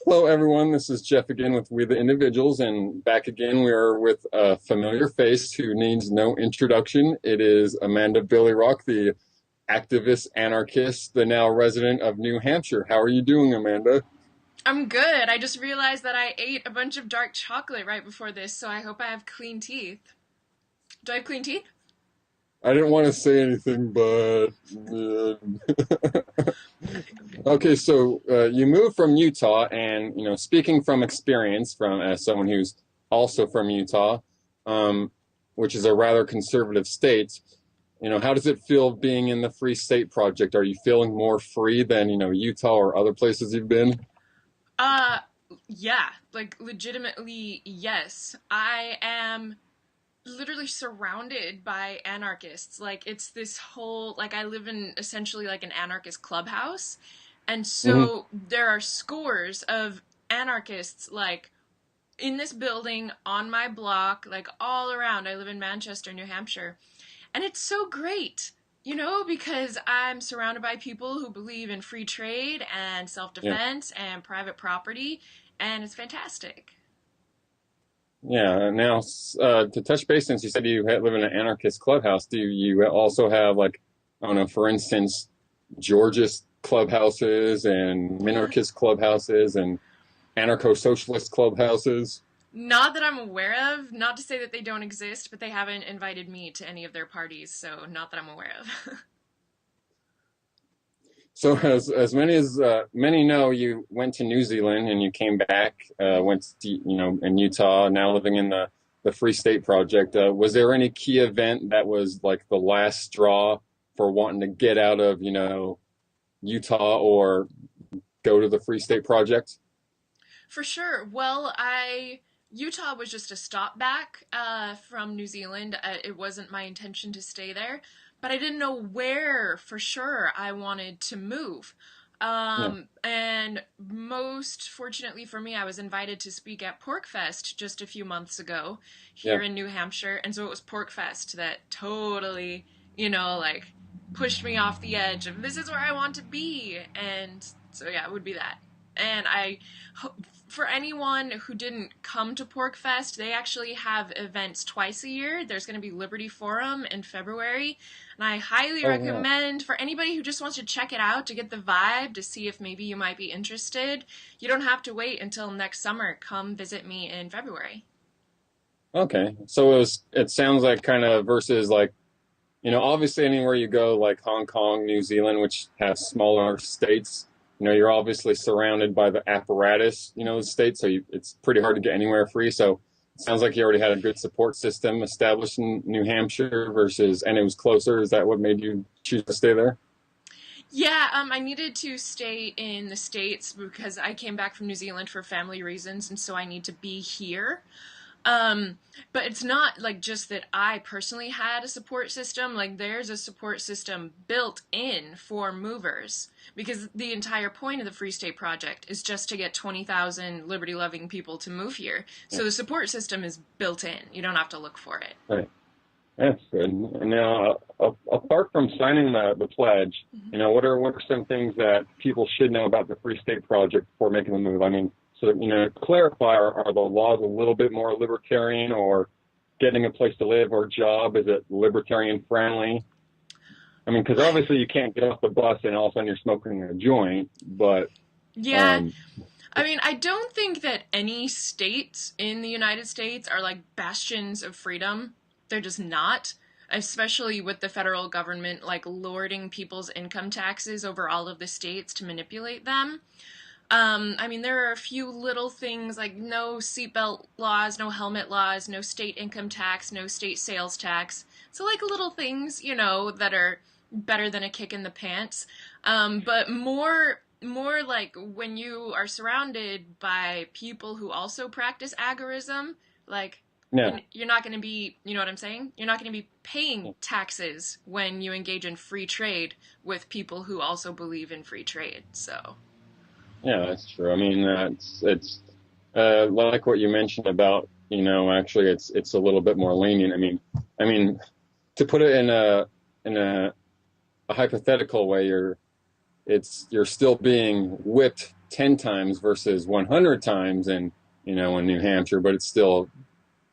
Hello, everyone. This is Jeff again with We the Individuals, and back again we are with a familiar face who needs no introduction. It is Amanda BillyRock, the activist anarchist, the now resident of New Hampshire. How are you doing, Amanda? I'm good. I just realized that I ate a bunch of dark chocolate right before this, so I hope I have clean teeth. Do I have clean teeth? I didn't want to say anything, but okay. So you moved from Utah, and speaking from experience, from as someone who's also from Utah, um, which is a rather conservative state. How does it feel being in the Free State Project? Are you feeling more free than, Utah or other places you've been? Uh, yeah, like legitimately, yes. I am literally surrounded by anarchists. Like it's this whole like I live in essentially like an anarchist clubhouse. And Hmm. so there are scores of anarchists like in this building on my block, like all around. I live in Manchester, New Hampshire. And it's so great, because I'm surrounded by people who believe in free trade and self Yeah. defense and private property, and it's fantastic. Yeah. Now, to touch base, since you said you live in an anarchist clubhouse, do you also have, like, I don't know, for instance, Georgist clubhouses and minarchist clubhouses and anarcho-socialist clubhouses? Not that I'm aware of, not to say that they don't exist, but they haven't invited me to any of their parties, so not that I'm aware of. So as many know, you went to New Zealand and you came back, went to, in Utah, now living in the Free State Project. Was there any key event that was like the last straw for wanting to get out of, Utah or go to the Free State Project? For sure. Well, I Utah was just a stop back from New Zealand. It wasn't my intention to stay there, but I didn't know where for sure I wanted to move. Yeah, And most fortunately for me, I was invited to speak at PorkFest just a few months ago yeah. here in New Hampshire. And so it was PorkFest that totally, like pushed me off the edge of this is where I want to be. And so, yeah, it would be that. And for anyone who didn't come to PorkFest, they actually have events twice a year. There's going to be Liberty Forum in February, and I highly Oh, yeah. recommend for anybody who just wants to check it out to get the vibe to see if maybe you might be interested. You don't have to wait until next summer. Come visit me in February. Okay. So it sounds like kind of versus like, obviously anywhere you go, like Hong Kong, New Zealand, which have smaller states, you're obviously surrounded by the apparatus, the state, so it's pretty hard to get anywhere free. So it sounds like you already had a good support system established in New Hampshire versus, and it was closer. Is that what made you choose to stay there? Yeah, I needed to stay in the States because I came back from New Zealand for family reasons, and so I need to be here. Um, but it's not like just that I personally had a support system. Like there's a support system built in for movers because the entire point of the Free State Project is just to get 20,000 liberty loving people to move here. Yeah. So the support system is built in. You don't have to look for it. Right. That's good. And now, apart from signing the pledge, Mhm. what are some things that people should know about the Free State Project before making the move? I mean, so to clarify, are the laws a little bit more libertarian, or getting a place to live or job, is it libertarian friendly? I mean, because obviously you can't get off the bus and all of a sudden you're smoking a joint, but Yeah, um, I mean, I don't think that any states in the United States are like bastions of freedom. They're just not, especially with the federal government like lording people's income taxes over all of the states to manipulate them. I mean, there are a few little things like no seatbelt laws, no helmet laws, no state income tax, no state sales tax. So, like little things, that are better than a kick in the pants. But more like when you are surrounded by people who also practice agorism, like yeah. you're not going to be, you know what I'm saying? You're not going to be paying taxes when you engage in free trade with people who also believe in free trade. So. Yeah, that's true. I mean, it's like what you mentioned about, actually it's a little bit more lenient. I mean, to put it in a hypothetical way, you're still being whipped 10 times versus 100 times in New Hampshire, but it still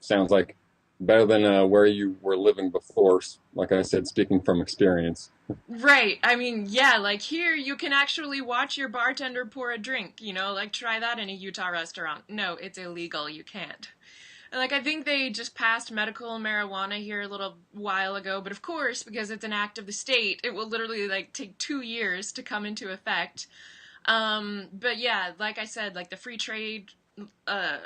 sounds like better than where you were living before. Like I said, speaking from experience. Right. I mean, yeah, like here you can actually watch your bartender pour a drink, like try that in a Utah restaurant. No, it's illegal. You can't. And like I think they just passed medical marijuana here a little while ago, but of course, because it's an act of the state, it will literally like take 2 years to come into effect. But yeah, like I said, like the free trade uh,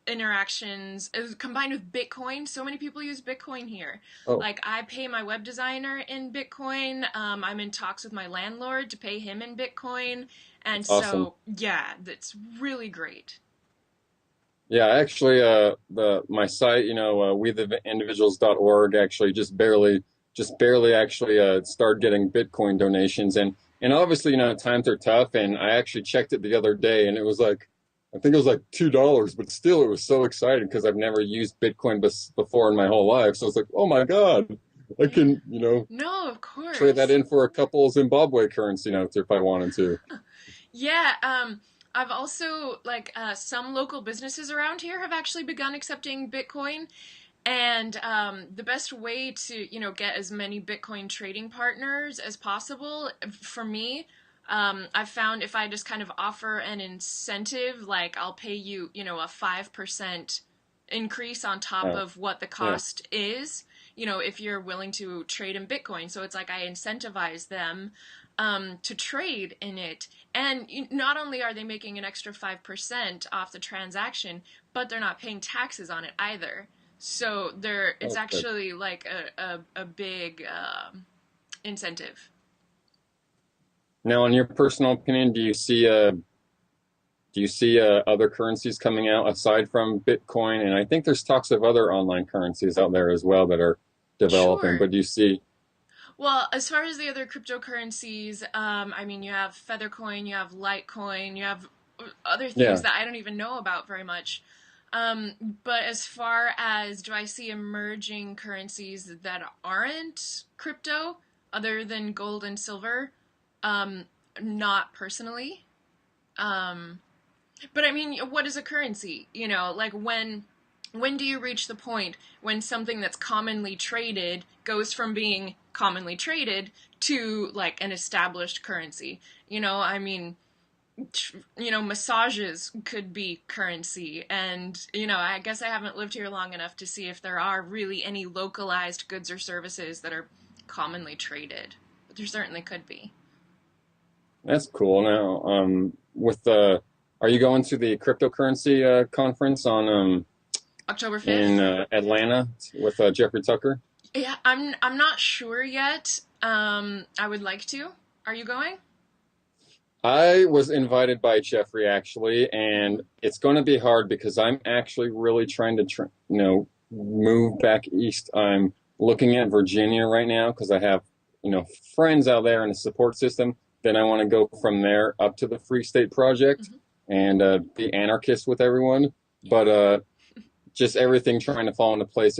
interactions combined with Bitcoin. So many people use Bitcoin here. Oh, Like I pay my web designer in Bitcoin. I'm in talks with my landlord to pay him in Bitcoin. And that's awesome. so, yeah, that's really great. Yeah, actually, the my site, we the individuals.org actually just barely actually started getting Bitcoin donations, and obviously, times are tough, and I actually checked it the other day, and it was like, I think it was like $2, but still, it was so exciting because I've never used Bitcoin before in my whole life, so it's like, oh my God, I Yeah. can, No, of trade that course. in for a couple Zimbabwe currency notes if I wanted to. Yeah, I've also like some local businesses around here have actually begun accepting Bitcoin, and the best way to get as many Bitcoin trading partners as possible for me, I've found if I just kind of offer an incentive, like I'll pay you a 5% increase on top Uh, of what the yeah. cost is. If you're willing to trade in Bitcoin, so it's like I incentivize them to trade in it. And not only are they making an extra 5% off the transaction, but they're not paying taxes on it either. So it's Oh, good. actually like a big incentive. Now, in your personal opinion, do you see other currencies coming out aside from Bitcoin? And I think there's talks of other online currencies out there as well that are developing. Sure. But do you see? Well, as far as the other cryptocurrencies, I mean, you have Feathercoin, you have Litecoin, you have other things Yeah, that I don't even know about very much. But as far as do I see emerging currencies that aren't crypto, other than gold and silver? Um, Not personally. Um, But I mean, what is a currency? Like when do you reach the point when something that's commonly traded goes from being commonly traded to like an established currency? I mean, massages could be currency, and I guess I haven't lived here long enough to see if there are really any localized goods or services that are commonly traded. But there certainly could be. that's cool. Now, are you going to the cryptocurrency conference October in 5th? Atlanta with Jeffrey Tucker? Yeah, I'm not sure yet. I would like to. Are you going? I was invited by Jeffrey actually, and it's going to be hard because I'm actually really trying to, move back east. I'm looking at Virginia right now because I have, friends out there in a support system. Then I want to go from there up to the Free State Project Hmm. and be anarchist with everyone. But Yeah. just everything trying to fall into place.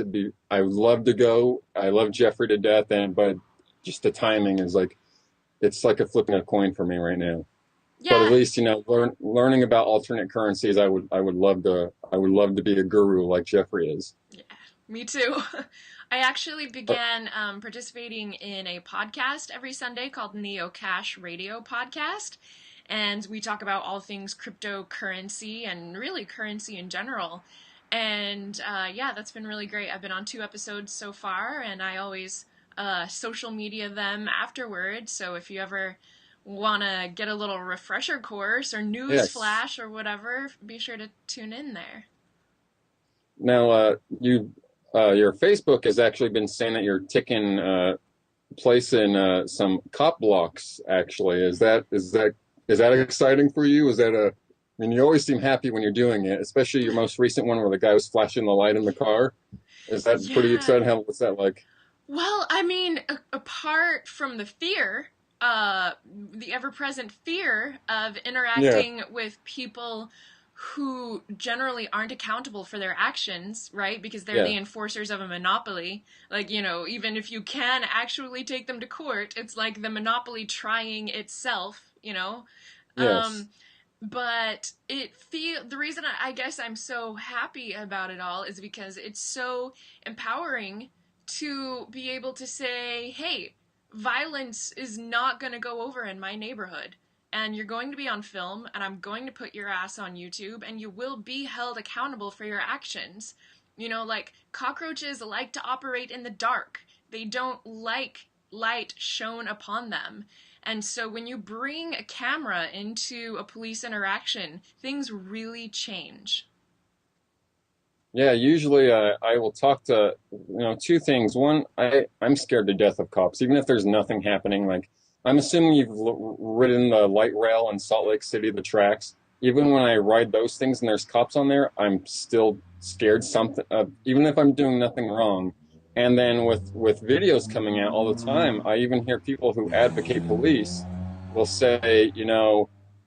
I would love to go. I love Jeffrey to death, but just the timing is like, it's like a flipping a coin for me right now. But at Yeah. least, learning about alternate currencies, I would love to be a guru like Jeffrey is. Yeah. Me too. I actually Uh, began participating in a podcast every Sunday called Neo Cash Radio Podcast. And we talk about all things cryptocurrency and really currency in general. And yeah, that's been really great. I've been on 2 episodes so far, and I always social media them afterwards. So if you ever want to get a little refresher course or news yes. flash or whatever, be sure to tune in there. Now, your Facebook has actually been saying that you're taking place in some cop blocks. Actually, is that exciting for you? I mean, you always seem happy when you're doing it, especially your most recent one where the guy was flashing the light in the car. Is that pretty Yeah. exciting? What's that like? Well, I mean, apart from the fear, the ever present fear of Yeah, interacting with people who generally aren't accountable for their actions, right? Because they're yeah, the enforcers of a monopoly. Like, even if you can actually take them to court, it's like the monopoly trying itself. yes. But the reason I guess I'm so happy about it all is because it's so empowering to be able to say, hey, violence is not going to go over in my neighborhood, and you're going to be on film, and I'm going to put your ass on YouTube, and you will be held accountable for your actions. Like cockroaches like to operate in the dark. They don't like light shone upon them. And so when you bring a camera into a police interaction, things really change. Yeah, usually I will talk to, two things. One, I'm scared to death of cops, even if there's nothing happening. Like, I'm assuming you've ridden the light rail in Salt Lake City, the tracks. Even when I ride those things and there's cops on there, I'm still scared something, even if I'm doing nothing wrong. And then with videos coming out all the time, I even hear people who advocate police will say,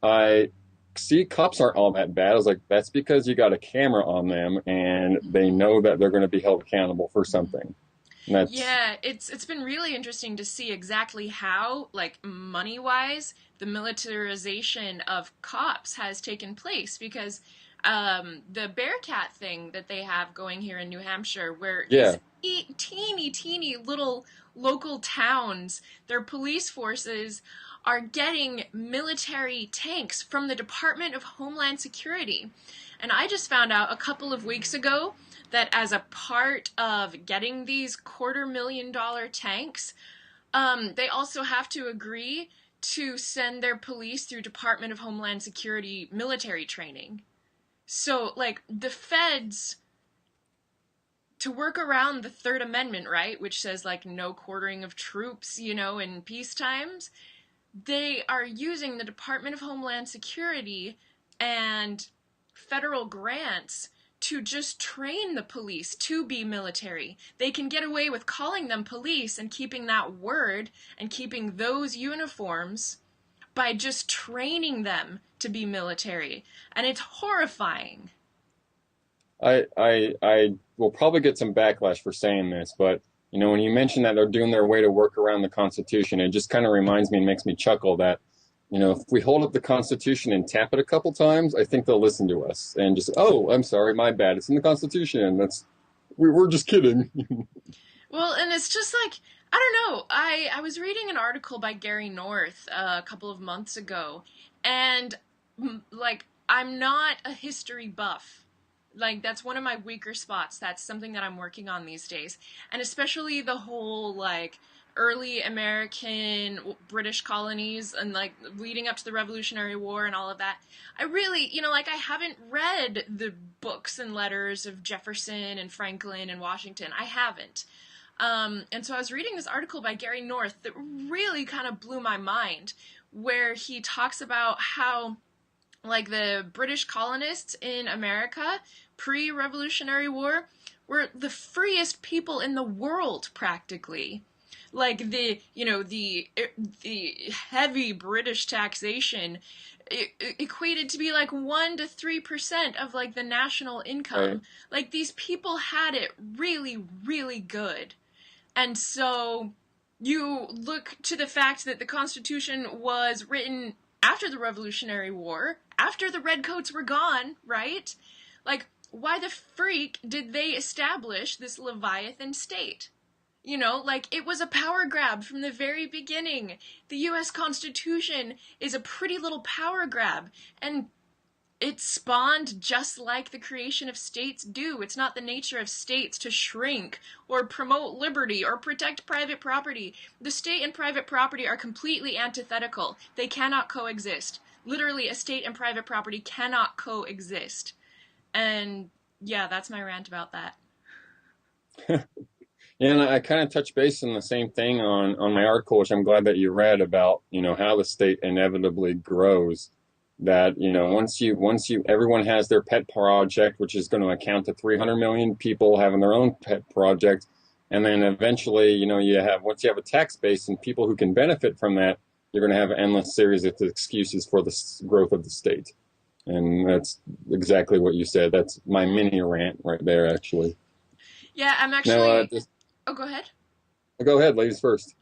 I see, cops aren't all that bad. I was like, that's because you got a camera on them and they know that they're going to be held accountable for something. And that's, Yeah, it's been really interesting to see exactly how, like money wise, the militarization of cops has taken place because the Bearcat thing that they have going here in New Hampshire, where these yeah, teeny teeny little local towns, their police forces are getting military tanks from the Department of Homeland Security. And I just found out a couple of weeks ago that as a part of getting these $250,000 tanks, they also have to agree to send their police through Department of Homeland Security military training. So, like, the feds, to work around the Third Amendment, right, which says, like, no quartering of troops, in peace times, they are using the Department of Homeland Security and federal grants to just train the police to be military. They can get away with calling them police and keeping that word and keeping those uniforms by just training them to be military. And it's horrifying. I will probably get some backlash for saying this, but when you mention that they're doing their way to work around the Constitution, it just kind of reminds me and makes me chuckle that, if we hold up the Constitution and tap it a couple times, I think they'll listen to us and just, oh, I'm sorry, my bad. It's in the Constitution. We're just kidding. Well, and it's just like, I don't know. I was reading an article by Gary North a couple of months ago, and like, I'm not a history buff. Like, that's one of my weaker spots. That's something that I'm working on these days. And especially the whole, like, early American British colonies and, like, leading up to the Revolutionary War and all of that. I really, like, I haven't read the books and letters of Jefferson and Franklin and Washington. I haven't. And so I was reading this article by Gary North that really kind of blew my mind, where he talks about how, like, the British colonists in America pre-Revolutionary War were the freest people in the world, practically. Like, the heavy British taxation equated to be like 1 to 3% of, like, the national Right. income. Like, these people had it really, really good. And so you look to the fact that the Constitution was written after the Revolutionary War, after the Redcoats were gone, right? Like, why the freak did they establish this Leviathan state? Like, it was a power grab from the very beginning. The US Constitution is a pretty little power grab, and it spawned just like the creation of states do. It's not the nature of states to shrink or promote liberty or protect private property. The state and private property are completely antithetical. They cannot coexist. Literally, a state and private property cannot coexist. And yeah, that's my rant about that. Yeah, and I kind of touch base on the same thing on my article, which I'm glad that you read about, how the state inevitably grows. That, everyone has their pet project, which is going to account to 300 million people having their own pet project. And then eventually, once you have a tax base and people who can benefit from that, you're going to have an endless series of excuses for the growth of the state. And that's exactly what you said. That's my mini rant right there, actually. Yeah, I'm Now, actually. Oh, go ahead. go ahead, ladies first.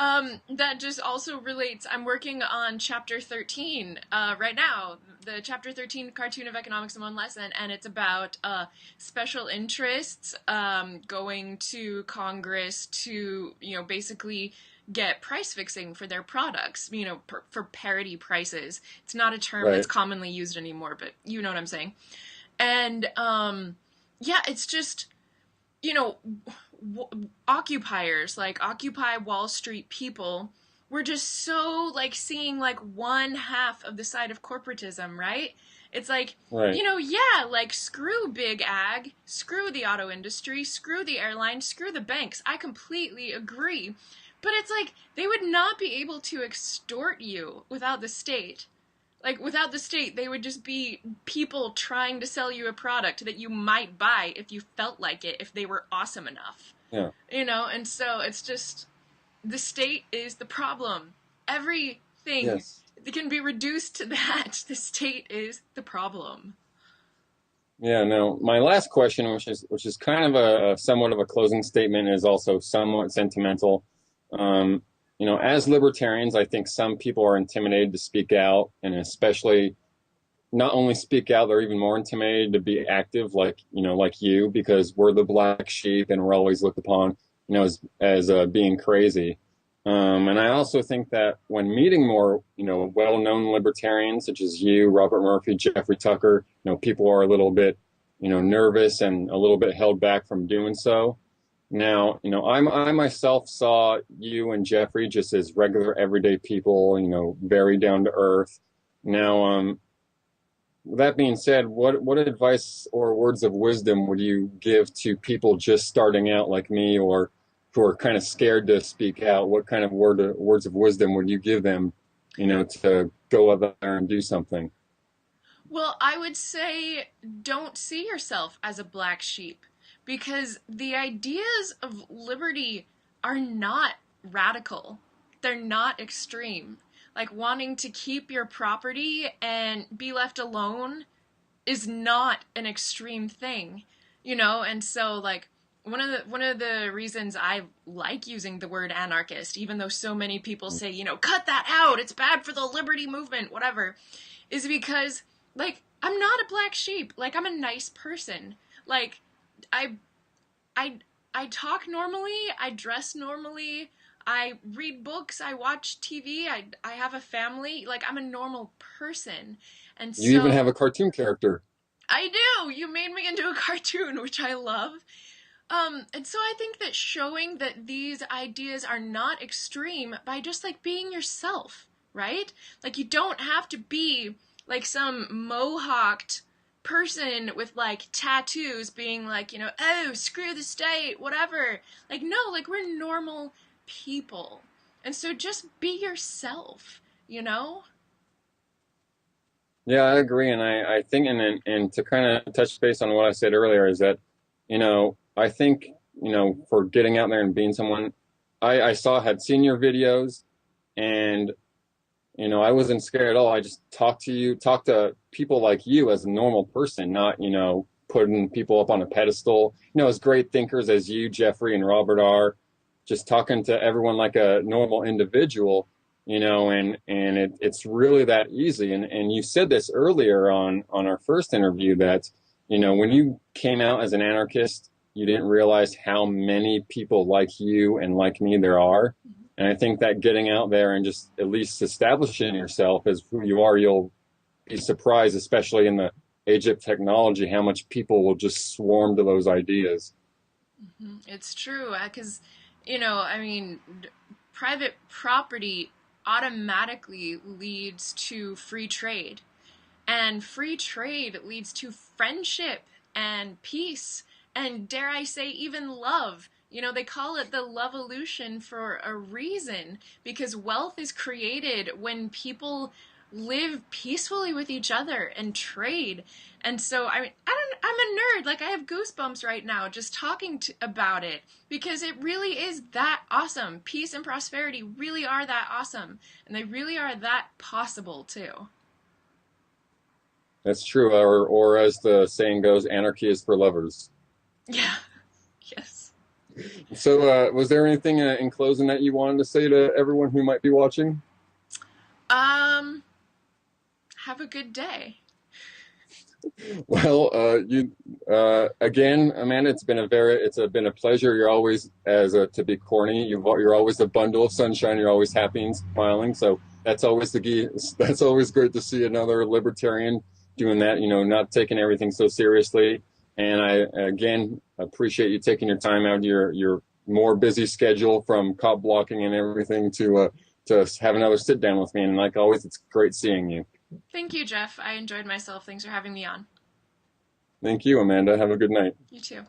That just also relates. I'm working on chapter 13 right now, the chapter 13 cartoon of economics in one lesson, and it's about special interests going to Congress to, basically get price fixing for their products, for parity prices. It's not a term that's Right. commonly used anymore, but you know what I'm saying. And yeah, it's just, you know, occupiers, like Occupy Wall Street people, were just so like seeing like one half of the side of corporatism, right? It's like, Right. yeah, like screw big ag, screw the auto industry, screw the airlines, screw the banks. I completely agree. But it's like they would not be able to extort you without the state. Like, without the state, they would just be people trying to sell you a product that you might buy if you felt like it, if they were awesome enough. Yeah. And so it's just the state is the problem. Everything Yes. can be reduced to that. The state is the problem. Yeah. No. My last question, which is kind of a somewhat of a closing statement, is also somewhat sentimental. Um, as libertarians, I think some people are intimidated to speak out, and especially not only speak out, they're even more intimidated to be active, like you, because we're the black sheep and we're always looked upon, as being crazy. And I also think that when meeting more, well-known libertarians such as you, Robert Murphy, Jeffrey Tucker, people are a little bit, nervous and a little bit held back from doing so. Now, I myself saw you and Jeffrey just as regular, everyday people, very down to earth. Now, that being said, what advice or words of wisdom would you give to people just starting out like me, or who are kind of scared to speak out? What kind of words of wisdom would you give them, to go out there and do something? Well, I would say don't see yourself as a black sheep because the ideas of liberty are not radical. They're not extreme. Like wanting to keep your property and be left alone is not an extreme thing, and so like one of the reasons I like using the word anarchist, even though so many people say, cut that out, it's bad for the liberty movement, whatever, is because like I'm not a black sheep. Like I'm a nice person. Like I I I talk normally, I dress normally, I read books, I watch TV, I have a family. Like I'm a normal person. And You even so have a cartoon character. I do. You made me into a cartoon, which I love. And so I think that showing that these ideas are not extreme by just like being yourself, right? Like you don't have to be like some mohawked person with like tattoos being like, oh, screw the state, whatever. Like, no, like we're normal people. And so just be yourself, you know? Yeah, I agree, and I think, and to kind of touch base on what I said earlier, is that, I think, for getting out there and being someone, I had seen your videos, and I wasn't scared at all. I just talked to people like you as a normal person, not, putting people up on a pedestal, as great thinkers as you, Jeffrey, and Robert are, just talking to everyone like a normal individual, and it's really that easy. And you said this earlier on our first interview that, when you came out as an anarchist, you didn't realize how many people like you and like me there are. And I think that getting out there and just at least establishing yourself as who you are, you'll be surprised, especially in the age of technology, how much people will just swarm to those ideas. It's true, because, I mean, private property automatically leads to free trade. And free trade leads to friendship and peace and, dare I say, even love. They call it the love evolution for a reason because wealth is created when people live peacefully with each other and trade. And so I mean, I'm a nerd. Like I have goosebumps right now just talking about it because it really is that awesome. Peace and prosperity really are that awesome, and they really are that possible too. That's true. Or as the saying goes, anarchy is for lovers. Yeah. Yes. So, was there anything in closing that you wanted to say to everyone who might be watching? Um, have a good day. Well, you again, Amanda. It's been a pleasure. You're always to be corny. You're always a bundle of sunshine. You're always happy and smiling. So that's always the key. That's always great to see another libertarian doing that. Not taking everything so seriously. And I again appreciate you taking your time out of your more busy schedule from cop blocking and everything to have another sit down with me. And like always, it's great seeing you. Thank you, Jeff. I enjoyed myself. Thanks for having me on. Thank you, Amanda. Have a good night. You too.